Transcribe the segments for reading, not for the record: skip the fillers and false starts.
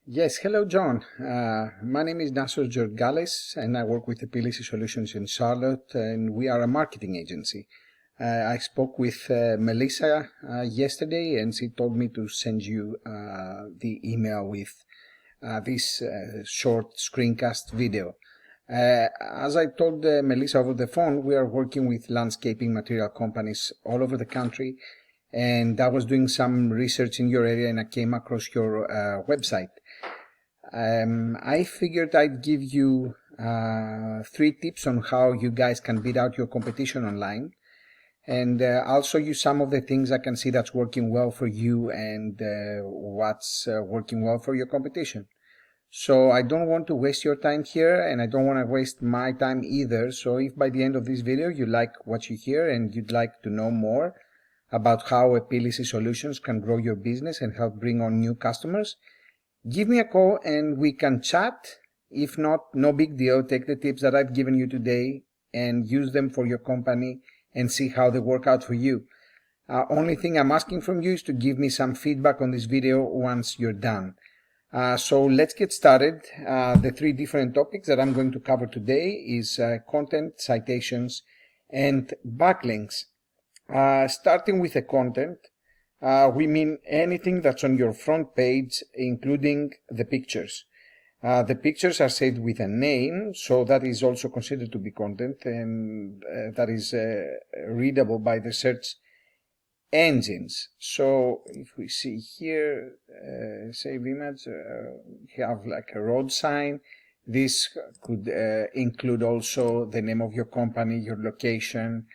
Yes, hello, John. My name is Nasser Georgales, and I work with Epilysis Solutions in Charlotte, and we are a marketing agency. I spoke with Melissa yesterday, and she told me to send you the email with this short screencast video. As I told Melissa over the phone, we are working with landscaping material companies all over the country, and I was doing some research in your area, and I came across your website. I figured I'd give you 3 tips on how you guys can beat out your competition online, and I'll show you some of the things I can see that's working well for you and what's working well for your competition. So I don't want to waste your time here, and I don't want to waste my time either. So if by the end of this video you like what you hear and you'd like to know more about how Epilysis Solutions can grow your business and help bring on new customers, give me a call and we can chat. If not, no big deal. Take the tips that I've given you today and use them for your company and see how they work out for you. Only thing I'm asking from you is to give me some feedback on this video once you're done. So let's get started. The 3 different topics that I'm going to cover today is content, citations, and backlinks. Starting with the content, we mean anything that's on your front page, including the pictures. The pictures are saved with a name, so that is also considered to be content, and that is readable by the search engines. So if we see here, save image, we have like a road sign. This could include also the name of your company, your location,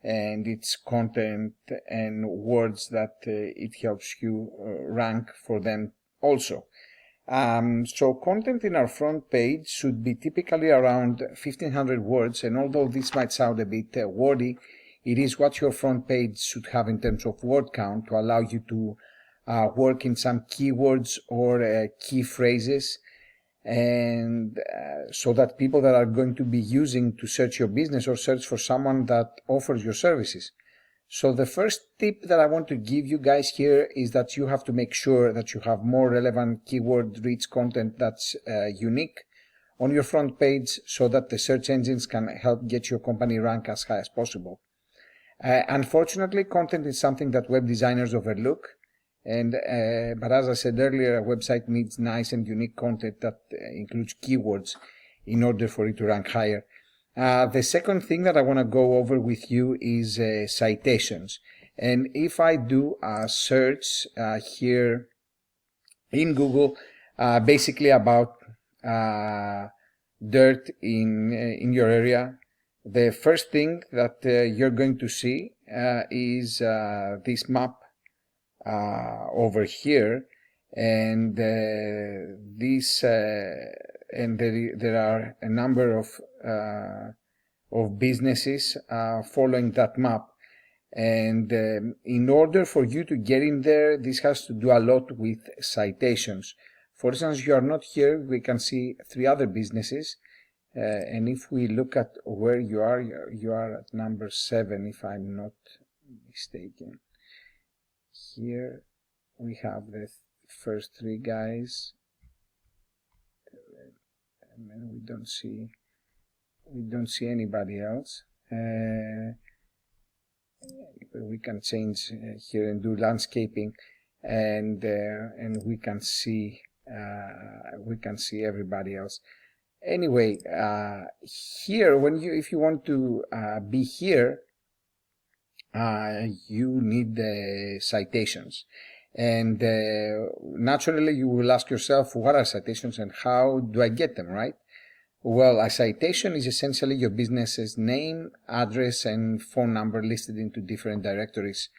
and its content and words that it helps you rank for them also. So content in our front page should be typically around 1500 words, and although this might sound a bit wordy, it is what your front page should have in terms of word count to allow you to work in some keywords or key phrases, and so that people that are going to be using to search your business or search for someone that offers your services. So the first tip that I want to give you guys here is that you have to make sure that you have more relevant keyword-rich content that's unique on your front page, so that the search engines can help get your company ranked as high as possible. Unfortunately, content is something that web designers overlook. But as I said earlier, a website needs nice and unique content that includes keywords in order for it to rank higher. The second thing that I want to go over with you is citations. And if I do a search here in Google, basically about dirt in your area, the first thing that you're going to see is this map over here, and there are a number of businesses following that map, and in order for you to get in there, this has to do a lot with citations. For instance, you are not here, we can see 3 other businesses, and if we look at where you are at number 7, if I'm not mistaken. Here we have the first 3 guys, and then we don't see anybody else. We can change here and do landscaping, and we can see everybody else. Anyway, here if you want to be here, you need the citations, and naturally you will ask yourself, what are citations and how do I get them, right? Well, a citation is essentially your business's name, address, and phone number listed into different directories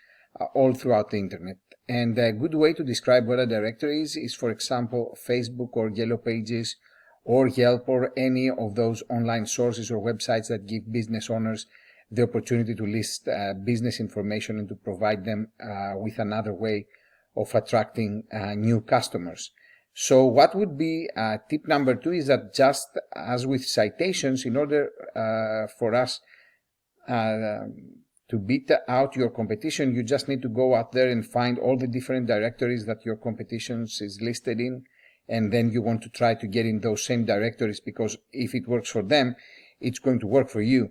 all throughout the internet. And a good way to describe what a directory is, for example, Facebook or Yellow Pages or Yelp or any of those online sources or websites that give business owners the opportunity to list business information and to provide them with another way of attracting new customers. So what would be tip number 2 is that, just as with citations, in order for us to beat out your competition, you just need to go out there and find all the different directories that your competition is listed in, and then you want to try to get in those same directories, because if it works for them, it's going to work for you.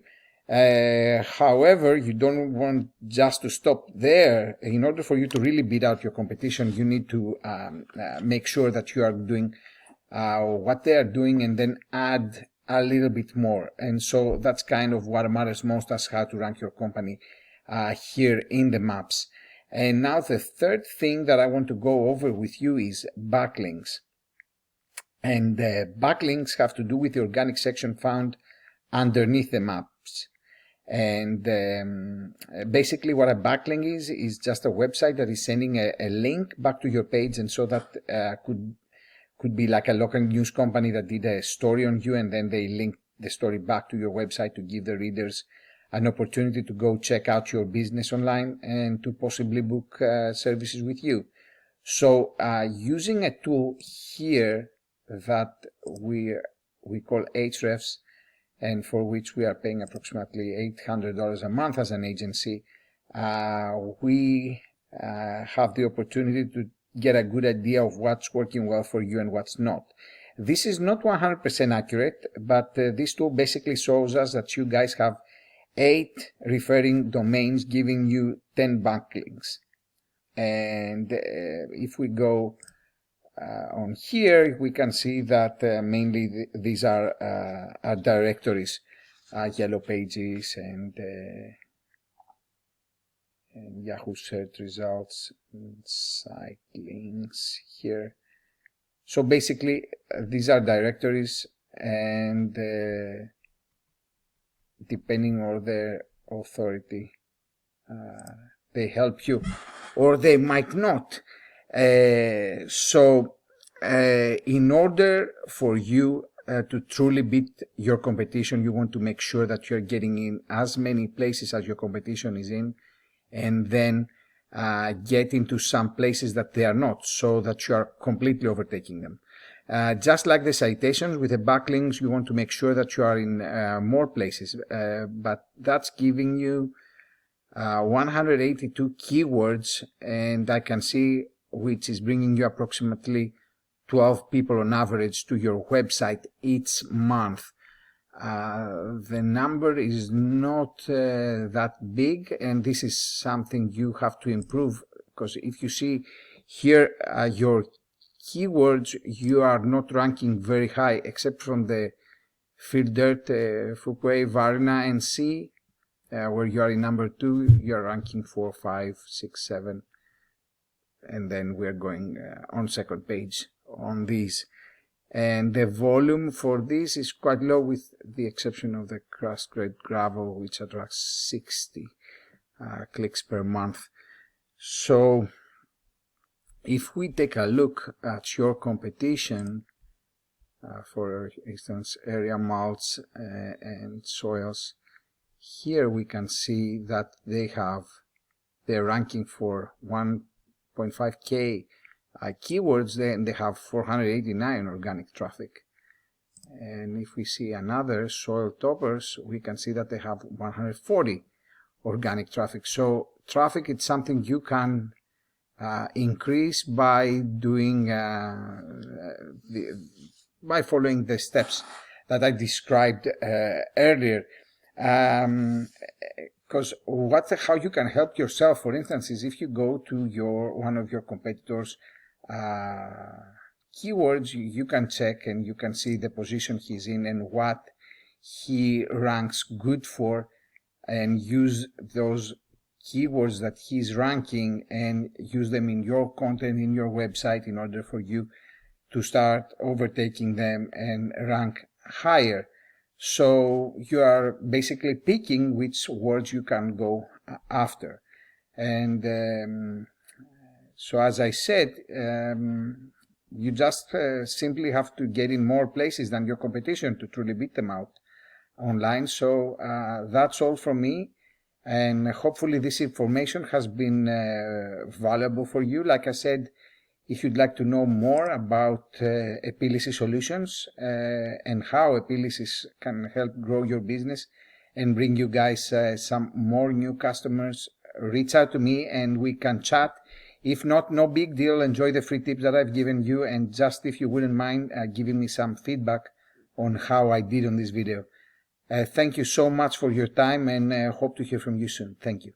However, you don't want just to stop there. In order for you to really beat out your competition, you need to make sure that you are doing what they are doing, and then add a little bit more. And so that's kind of what matters most, as how to rank your company here in the maps. And now the third thing that I want to go over with you is backlinks. And backlinks have to do with the organic section found underneath the maps. And basically what a backlink is just a website that is sending a link back to your page, and so that could be like a local news company that did a story on you, and then they link the story back to your website to give the readers an opportunity to go check out your business online and to possibly book services with you. So using a tool here that we call Ahrefs, and for which we are paying approximately $800 a month as an agency, we have the opportunity to get a good idea of what's working well for you and what's not. This is not 100% accurate, but this tool basically shows us that you guys have 8 referring domains giving you 10 backlinks. And if we go on here, we can see that mainly these are directories, Yellow Pages and Yahoo search results, site links here. So basically these are directories, and depending on their authority, they help you or they might not. So in order for you to truly beat your competition, you want to make sure that you're getting in as many places as your competition is in, and then get into some places that they are not, so that you are completely overtaking them. Just like the citations, with the backlinks, you want to make sure that you are in more places, but that's giving you 182 keywords, and I can see which is bringing you approximately 12 people on average to your website each month. The number is not that big, and this is something you have to improve, because if you see here your keywords, you are not ranking very high, except from the Field Dirt, Fuquay, Varna, and C, where you are in number 2, you are ranking 4, 5, 6, 7, and then we're going on second page on these. And the volume for this is quite low, with the exception of the crust grade gravel, which attracts 60 clicks per month. So if we take a look at your competition, for instance, area malts and soils, here we can see that they're ranking for 1.5K keywords, then they have 489 organic traffic. And if we see another, soil toppers, we can see that they have 140 organic traffic. So traffic is something you can increase by doing by following the steps that I described earlier. Because how you can help yourself, for instance, is if you go to one of your competitors' keywords, you can check and you can see the position he's in and what he ranks good for, and use those keywords that he's ranking and use them in your content, in your website, in order for you to start overtaking them and rank higher. So you are basically picking which words you can go after. And so as I said, you just simply have to get in more places than your competition to truly beat them out online. So that's all from me, and hopefully this information has been valuable for you. Like I said, if you'd like to know more about Epilysis Solutions and how Epilysis can help grow your business and bring you guys some more new customers, reach out to me and we can chat. If not, no big deal. Enjoy the free tips that I've given you, and just if you wouldn't mind giving me some feedback on how I did on this video. Thank you so much for your time, and hope to hear from you soon. Thank you.